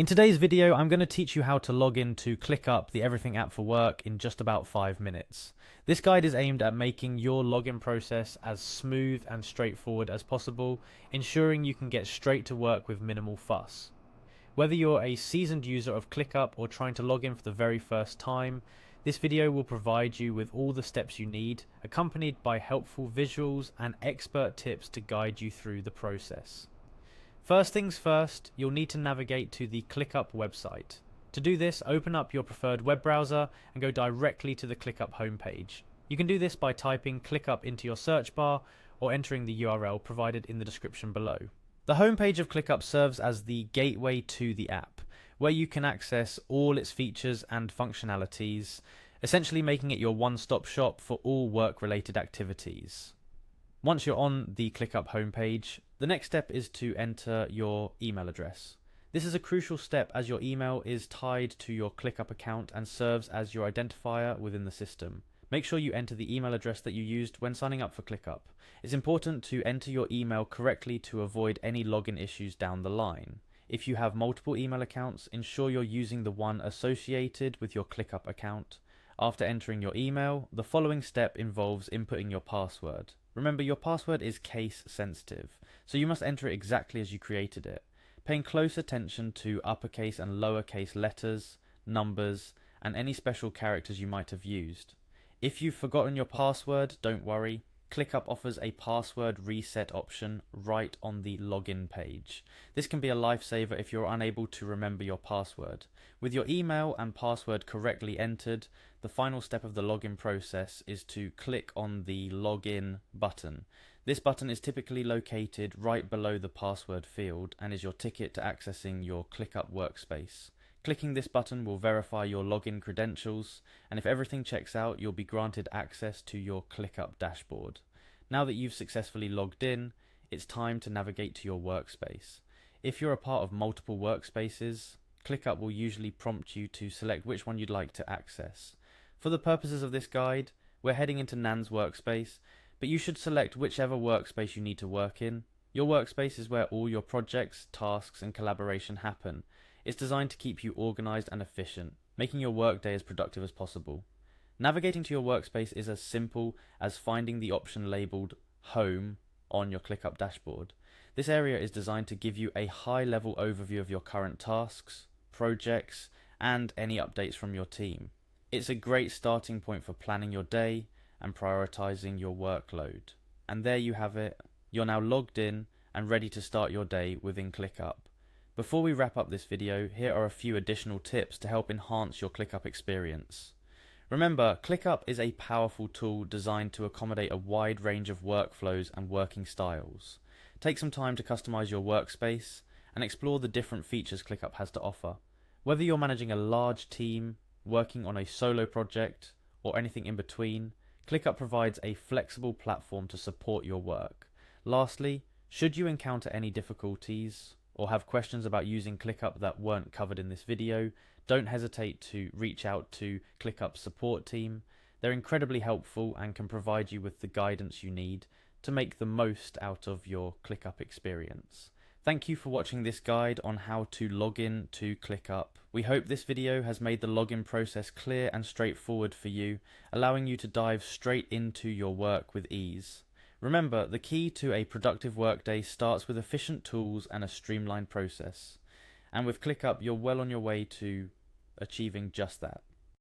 In today's video, I'm going to teach you how to log into Clickup, the Everything app for work, in just about 5 minutes. This guide is aimed at making your login process as smooth and straightforward as possible, ensuring you can get straight to work with minimal fuss. Whether you're a seasoned user of Clickup or trying to log in for the very first time, this video will provide you with all the steps you need, accompanied by helpful visuals and expert tips to guide you through the process. First things first, you'll need to navigate to the Clickup website. To do this, open up your preferred web browser and go directly to the Clickup homepage. You can do this by typing Clickup into your search bar or entering the URL provided in the description below. The homepage of Clickup serves as the gateway to the app, where you can access all its features and functionalities, essentially making it your one-stop shop for all work-related activities. Once you're on the Clickup homepage, the next step is to enter your email address. This is a crucial step as your email is tied to your Clickup account and serves as your identifier within the system. Make sure you enter the email address that you used when signing up for Clickup. It's important to enter your email correctly to avoid any login issues down the line. If you have multiple email accounts, ensure you're using the one associated with your Clickup account. After entering your email, the following step involves inputting your password. Remember, your password is case sensitive, so you must enter it exactly as you created it, paying close attention to uppercase and lowercase letters, numbers, and any special characters you might have used. If you've forgotten your password, don't worry. Clickup offers a password reset option right on the login page. This can be a lifesaver if you're unable to remember your password. With your email and password correctly entered, the final step of the login process is to click on the login button. This button is typically located right below the password field and is your ticket to accessing your Clickup workspace. Clicking this button will verify your login credentials, and if everything checks out, you'll be granted access to your Clickup dashboard. Now that you've successfully logged in, it's time to navigate to your workspace. If you're a part of multiple workspaces, Clickup will usually prompt you to select which one you'd like to access. For the purposes of this guide, we're heading into Nan's workspace, but you should select whichever workspace you need to work in. Your workspace is where all your projects, tasks, and collaboration happen. It's designed to keep you organized and efficient, making your workday as productive as possible. Navigating to your workspace is as simple as finding the option labeled Home on your Clickup dashboard. This area is designed to give you a high-level overview of your current tasks, projects, and any updates from your team. It's a great starting point for planning your day and prioritizing your workload. And there you have it. You're now logged in and ready to start your day within Clickup. Before we wrap up this video, here are a few additional tips to help enhance your Clickup experience. Remember, Clickup is a powerful tool designed to accommodate a wide range of workflows and working styles. Take some time to customize your workspace and explore the different features Clickup has to offer. Whether you're managing a large team, working on a solo project, or anything in between, Clickup provides a flexible platform to support your work. Lastly, should you encounter any difficulties or have questions about using Clickup that weren't covered in this video, don't hesitate to reach out to Clickup's support team. They're incredibly helpful and can provide you with the guidance you need to make the most out of your Clickup experience. Thank you for watching this guide on how to log in to Clickup. We hope this video has made the login process clear and straightforward for you, allowing you to dive straight into your work with ease. Remember, the key to a productive workday starts with efficient tools and a streamlined process. And with Clickup, you're well on your way to achieving just that.